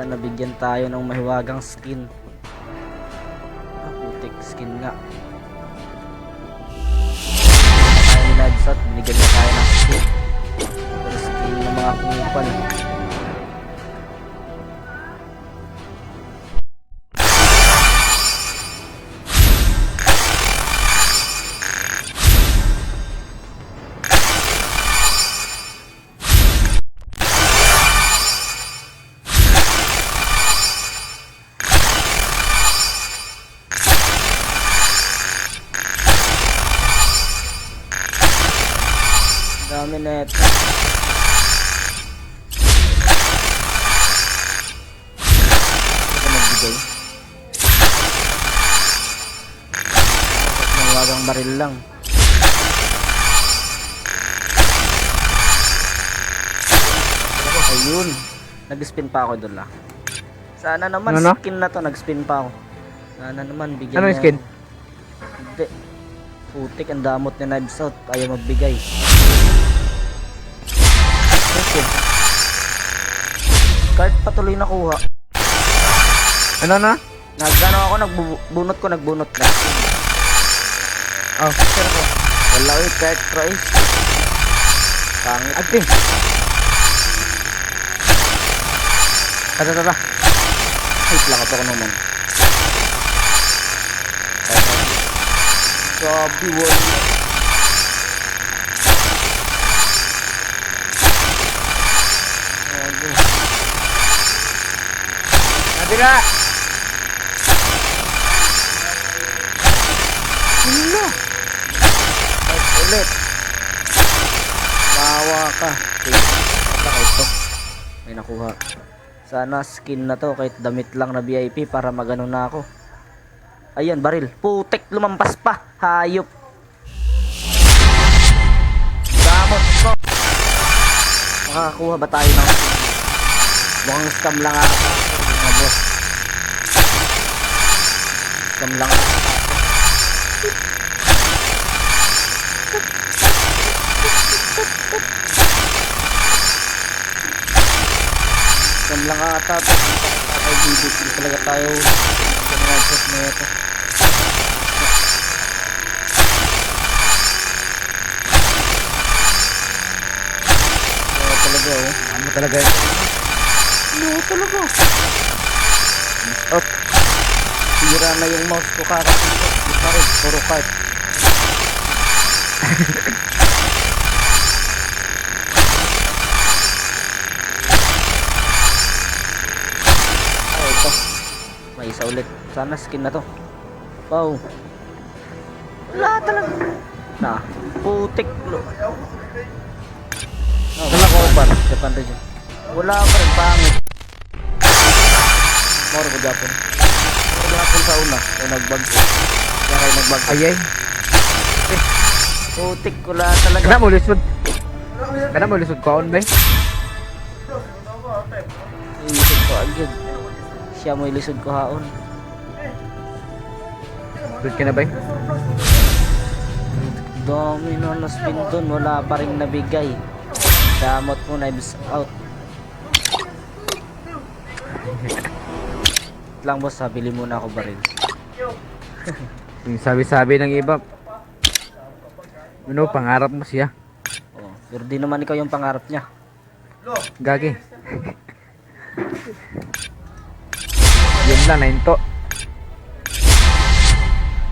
Ayan, nabigyan tayo ng mahiwagang skin. Ah, putik skin nga. Tayo ni Nadsat, binigyan na tayo ng skin. Pero skin ng mga kupal. Dami net. Ito nagbigay. Mawagang baril lang. Ayun. Nag-spin pa ako doon lang. Sana naman Ano? skin na to. Nag-spin pa ako. Sana naman bigyan Ano niya skin? ako. Hindi. Putik ang damot ni Knives Out. Ayaw magbigay. Okay. Card patuloy nakuha. Ano na? Nagano ako, nagbunot na. Oh, Pero wala ko yung card price. Pangit. ate. Tara. Wait lang ako naman. Sabi wala. Natira! Ano? Kahit ulit. Bawa ka. Okay, ito. May nakuha. Sana skin na to kahit damit lang na VIP para magano na ako. Ayan, baril. Putek, lumampas pa. Hayop. Damot ko. Makakakuha ba tayo ng mukhang scam lang ako. Scam lang ako. Scam lang ata ito. Kay BBQ talaga tayo. Pinagsos na ito. Talaga oh. Ano talaga yun? No, talaga. Oh. Sira na yung mouse ko karat. Puro card. Ito. May isa ulit. Sana skin na to. Wow. Wala talaga. Na. Putik. Wala ko ba? Japan region. Wala pa rin pangit. Moro ko Japan. Moro Japan sa una. Yung nagbag. Kaya nagbag. Ayay. Putik ko lang talaga. Kana mo lisod kaon ba? Ilisod ko agad. Siya mo ilisod ko haon. Lisod ka na ba? Dami na na-spin dun. Wala pa rin nabigay. Damot mo, Knives Out. Lang boss, bili muna ako baril. Yung sabi-sabi ng iba. Ano, pangarap mo siya. Oh, pero di naman ikaw yung pangarap niya. Gagi. Yun lang, nahinto.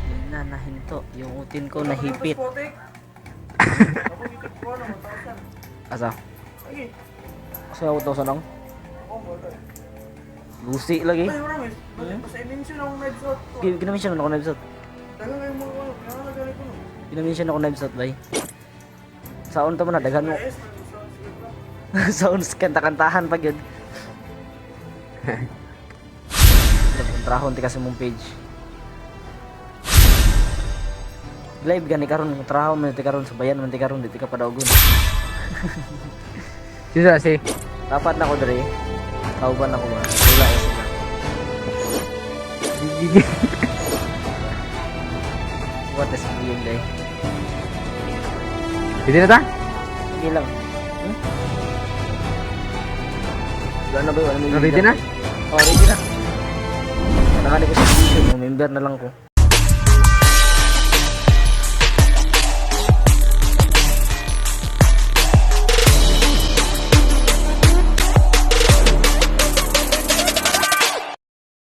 Yun na, nahinto. Yung utin ko nahipit. Asa? Kasi ako 1,000 lang. Lucy lagi. Ginamisyon ako Knives Out. Ginamisyon ako Knives Out, bay. Saon to mo na, daghan mo. Saon kanta-kantahan pag yun. Trahon ti kasi mong page. Live gani karon trahon man ti karon sa bayan man ti karon dito ka padawgon. Sisa si. Dapat na ko dre. Kauban ako ba? Wala ya sila. What is game day? Pwede na ta? Sige lang. Wala na ba? Wala na Ready na? Oh, ready na. Nakali ko sa position. Member na lang ko.